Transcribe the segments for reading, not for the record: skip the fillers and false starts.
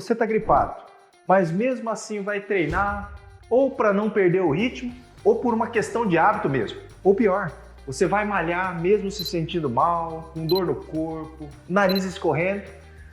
você está gripado, mas mesmo assim vai treinar, ou para não perder o ritmo, ou por uma questão de hábito mesmo. Ou pior, você vai malhar mesmo se sentindo mal, com dor no corpo, nariz escorrendo,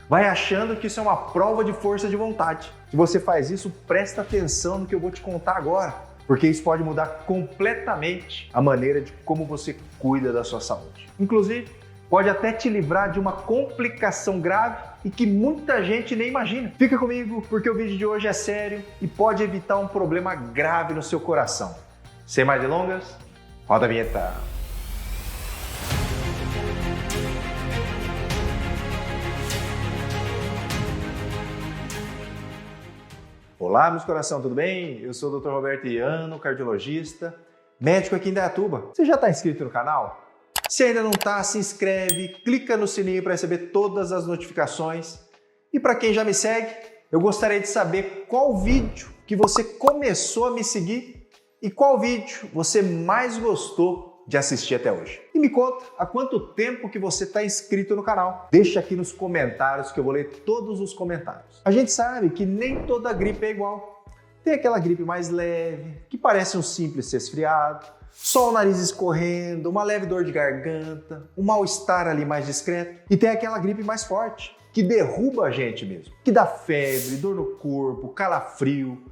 vai achando que isso é uma prova de força de vontade. Se você faz isso, presta atenção no que eu vou te contar agora, porque isso pode mudar completamente a maneira de como você cuida da sua saúde. Inclusive, pode até te livrar de uma complicação grave e que muita gente nem imagina. Fica comigo porque o vídeo de hoje é sério e pode evitar um problema grave no seu coração. Sem mais delongas, roda a vinheta. Olá, meus coração, tudo bem? Eu sou o Dr. Roberto Iano, cardiologista, médico aqui em Indaiatuba. Você já está inscrito no canal? Se ainda não está, se inscreve, clica no sininho para receber todas as notificações. E para quem já me segue, eu gostaria de saber qual vídeo que você começou a me seguir e qual vídeo você mais gostou de assistir até hoje. E me conta há quanto tempo que você está inscrito no canal. Deixa aqui nos comentários que eu vou ler todos os comentários. A gente sabe que nem toda gripe é igual. Tem aquela gripe mais leve, que parece um simples resfriado, só o nariz escorrendo, uma leve dor de garganta, um mal-estar ali mais discreto. E tem aquela gripe mais forte, que derruba a gente mesmo, que dá febre, dor no corpo, calafrio,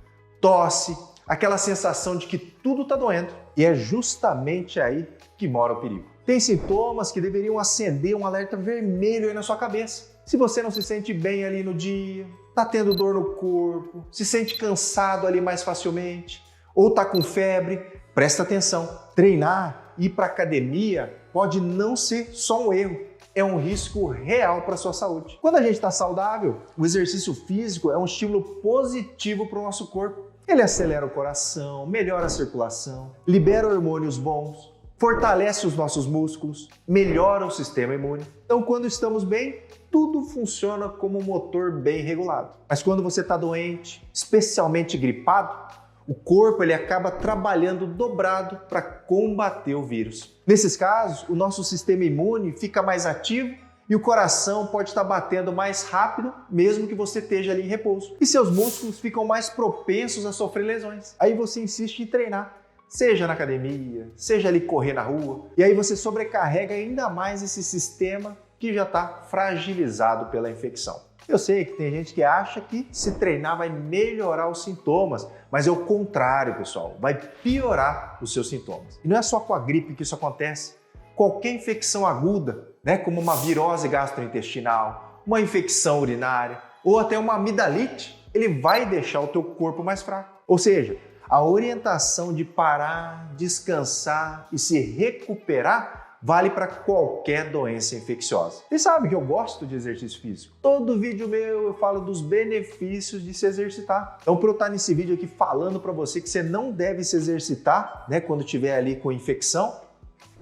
tosse, aquela sensação de que tudo está doendo. E é justamente aí que mora o perigo. Tem sintomas que deveriam acender um alerta vermelho aí na sua cabeça. Se você não se sente bem ali no dia, está tendo dor no corpo, se sente cansado ali mais facilmente, ou está com febre, presta atenção. Treinar, ir para academia pode não ser só um erro, é um risco real para a sua saúde. Quando a gente está saudável, o exercício físico é um estímulo positivo para o nosso corpo. Ele acelera o coração, melhora a circulação, libera hormônios bons, fortalece os nossos músculos, melhora o sistema imune. Então, quando estamos bem, tudo funciona como um motor bem regulado. Mas quando você está doente, especialmente gripado, o corpo ele acaba trabalhando dobrado para combater o vírus. Nesses casos, o nosso sistema imune fica mais ativo e o coração pode estar batendo mais rápido, mesmo que você esteja ali em repouso. E seus músculos ficam mais propensos a sofrer lesões. Aí você insiste em treinar, seja na academia, seja ali correr na rua. E aí você sobrecarrega ainda mais esse sistema que já está fragilizado pela infecção. Eu sei que tem gente que acha que se treinar vai melhorar os sintomas, mas é o contrário, pessoal, vai piorar os seus sintomas. E não é só com a gripe que isso acontece. Qualquer infecção aguda, como uma virose gastrointestinal, uma infecção urinária ou até uma amidalite, ele vai deixar o teu corpo mais fraco. Ou seja, a orientação de parar, descansar e se recuperar vale para qualquer doença infecciosa. E sabe que eu gosto de exercício físico? Todo vídeo meu eu falo dos benefícios de se exercitar. Então, para eu estar nesse vídeo aqui falando para você que você não deve se exercitar, quando estiver ali com infecção,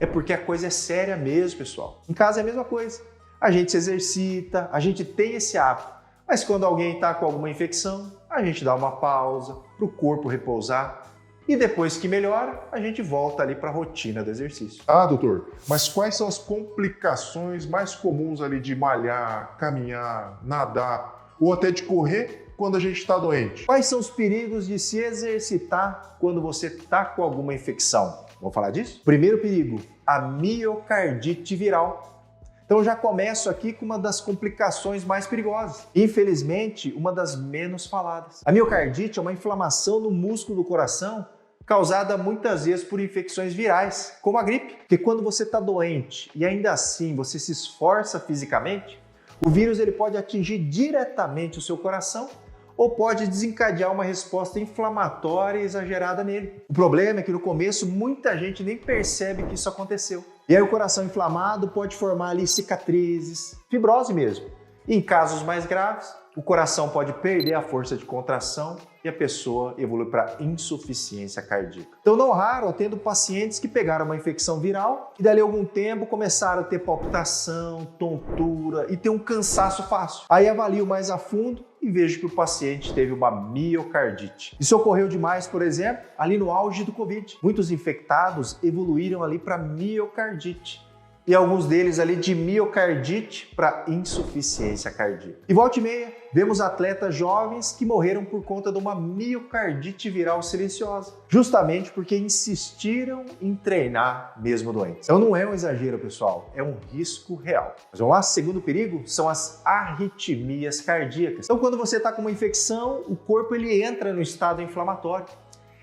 é porque a coisa é séria mesmo, pessoal. Em casa é a mesma coisa. A gente se exercita, a gente tem esse hábito. Mas quando alguém está com alguma infecção, a gente dá uma pausa para o corpo repousar. E depois que melhora, a gente volta ali para a rotina do exercício. Ah, doutor, mas quais são as complicações mais comuns ali de malhar, caminhar, nadar ou até de correr quando a gente está doente? Quais são os perigos de se exercitar quando você está com alguma infecção? Vamos falar disso? Primeiro perigo, a miocardite viral. Então já começo aqui com uma das complicações mais perigosas. Infelizmente, uma das menos faladas. A miocardite é uma inflamação no músculo do coração causada muitas vezes por infecções virais, como a gripe. Porque quando você está doente e ainda assim você se esforça fisicamente, o vírus ele pode atingir diretamente o seu coração ou pode desencadear uma resposta inflamatória exagerada nele. O problema é que no começo muita gente nem percebe que isso aconteceu. E aí o coração inflamado pode formar ali cicatrizes, fibrose mesmo. E em casos mais graves, o coração pode perder a força de contração e a pessoa evolui para insuficiência cardíaca. Então, não raro, eu atendo pacientes que pegaram uma infecção viral e dali a algum tempo começaram a ter palpitação, tontura e ter um cansaço fácil. Aí avalio mais a fundo e vejo que o paciente teve uma miocardite. Isso ocorreu demais, por exemplo, ali no auge do Covid. Muitos infectados evoluíram ali para miocardite. e alguns deles ali de miocardite para insuficiência cardíaca. E volta e meia, vemos atletas jovens que morreram por conta de uma miocardite viral silenciosa, justamente porque insistiram em treinar mesmo doentes. Então não é um exagero, pessoal, é um risco real. Mas vamos lá, segundo perigo são as arritmias cardíacas. Então quando você está com uma infecção, o corpo ele entra no estado inflamatório.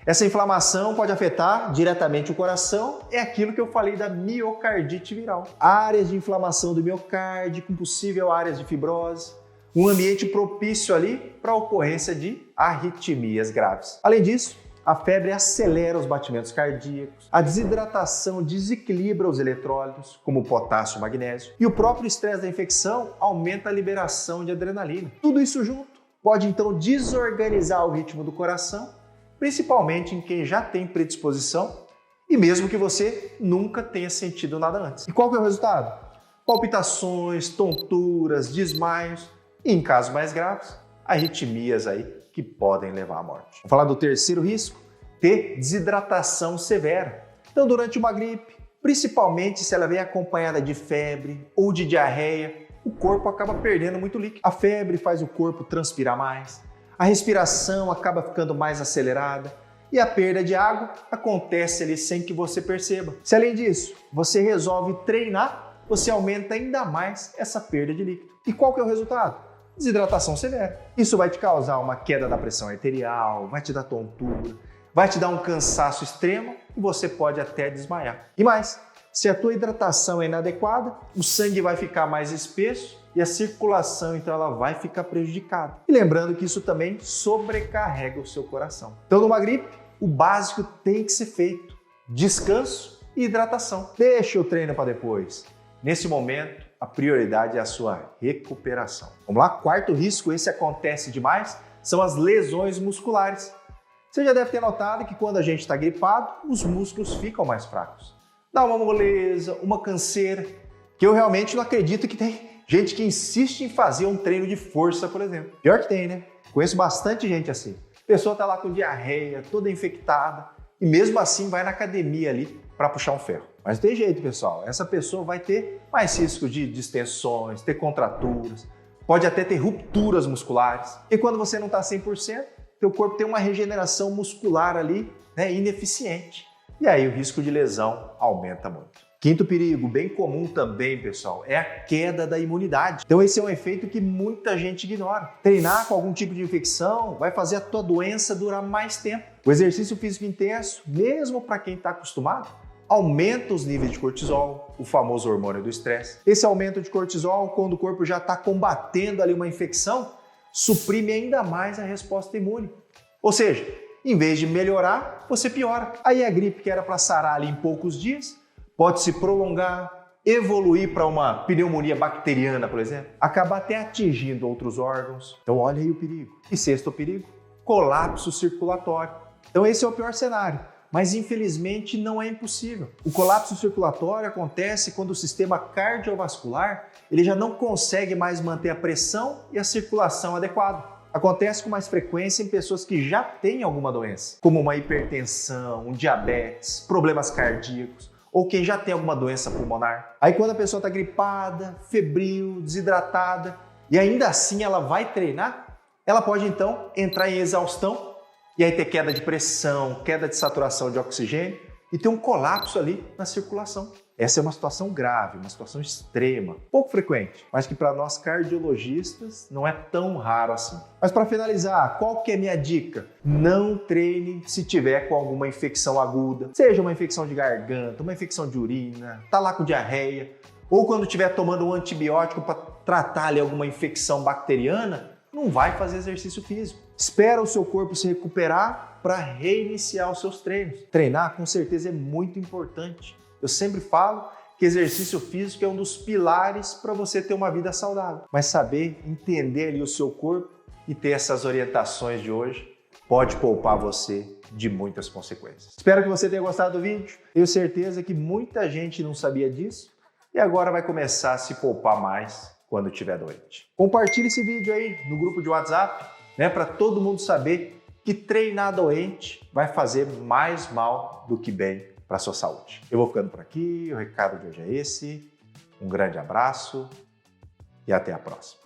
Essa inflamação pode afetar diretamente o coração, é aquilo que eu falei da miocardite viral. Áreas de inflamação do miocárdio, com possível áreas de fibrose, um ambiente propício ali para a ocorrência de arritmias graves. Além disso, a febre acelera os batimentos cardíacos, a desidratação desequilibra os eletrólitos, como o potássio e o magnésio, e o próprio estresse da infecção aumenta a liberação de adrenalina. Tudo isso junto pode então desorganizar o ritmo do coração, principalmente em quem já tem predisposição e mesmo que você nunca tenha sentido nada antes. E qual que é o resultado? Palpitações, tonturas, desmaios e, em casos mais graves, arritmias aí que podem levar à morte. Vamos falar do terceiro risco? Ter desidratação severa. Então, durante uma gripe, principalmente se ela vem acompanhada de febre ou de diarreia, o corpo acaba perdendo muito líquido. A febre faz o corpo transpirar mais, a respiração acaba ficando mais acelerada e a perda de água acontece ali sem que você perceba. Se além disso, você resolve treinar, você aumenta ainda mais essa perda de líquido. E qual que é o resultado? Desidratação severa. Isso vai te causar uma queda da pressão arterial, vai te dar tontura, vai te dar um cansaço extremo e você pode até desmaiar. E mais, se a tua hidratação é inadequada, o sangue vai ficar mais espesso e a circulação, então, ela vai ficar prejudicada. E lembrando que isso também sobrecarrega o seu coração. Então, numa gripe, o básico tem que ser feito: descanso e hidratação. Deixa o treino para depois. Nesse momento, a prioridade é a sua recuperação. Vamos lá? Quarto risco, esse acontece demais, são as lesões musculares. Você já deve ter notado que quando a gente está gripado, os músculos ficam mais fracos. Dá uma moleza, uma canseira, que eu realmente não acredito que tem gente que insiste em fazer um treino de força, por exemplo. Pior que tem, né? Conheço bastante gente assim. A pessoa tá lá com diarreia, toda infectada, e mesmo assim vai na academia ali para puxar um ferro. Mas não tem jeito, pessoal. Essa pessoa vai ter mais risco de distensões, ter contraturas, pode até ter rupturas musculares. E quando você não tá 100%, teu corpo tem uma regeneração muscular ali, né, ineficiente. E aí o risco de lesão aumenta muito. Quinto perigo, bem comum também, pessoal, é a queda da imunidade. Então esse é um efeito que muita gente ignora. Treinar com algum tipo de infecção vai fazer a tua doença durar mais tempo. O exercício físico intenso, mesmo para quem está acostumado, aumenta os níveis de cortisol, o famoso hormônio do estresse. Esse aumento de cortisol, quando o corpo já está combatendo ali uma infecção, suprime ainda mais a resposta imune. Ou seja, em vez de melhorar, você piora. Aí a gripe que era para sarar ali em poucos dias, pode se prolongar, evoluir para uma pneumonia bacteriana, por exemplo, acabar até atingindo outros órgãos. Então olha aí o perigo. E sexto perigo, colapso circulatório. Então esse é o pior cenário, mas infelizmente não é impossível. O colapso circulatório acontece quando o sistema cardiovascular ele já não consegue mais manter a pressão e a circulação adequada. Acontece com mais frequência em pessoas que já têm alguma doença, como uma hipertensão, um diabetes, problemas cardíacos, ou quem já tem alguma doença pulmonar. Aí quando a pessoa está gripada, febril, desidratada, e ainda assim ela vai treinar, ela pode então entrar em exaustão e aí ter queda de pressão, queda de saturação de oxigênio e ter um colapso ali na circulação. Essa é uma situação grave, uma situação extrema, pouco frequente, mas que para nós cardiologistas não é tão raro assim. Mas para finalizar, qual que é a minha dica? Não treine se tiver com alguma infecção aguda, seja uma infecção de garganta, uma infecção de urina, tá lá com diarreia, ou quando estiver tomando um antibiótico para tratar ali alguma infecção bacteriana, não vai fazer exercício físico. Espera o seu corpo se recuperar para reiniciar os seus treinos. Treinar com certeza é muito importante. Eu sempre falo que exercício físico é um dos pilares para você ter uma vida saudável. Mas saber entender ali o seu corpo e ter essas orientações de hoje pode poupar você de muitas consequências. Espero que você tenha gostado do vídeo. Tenho certeza que muita gente não sabia disso e agora vai começar a se poupar mais quando estiver doente. Compartilhe esse vídeo aí no grupo de WhatsApp, né, para todo mundo saber que treinar doente vai fazer mais mal do que bem para a sua saúde. Eu vou ficando por aqui, o recado de hoje é esse Um grande abraço e até a próxima.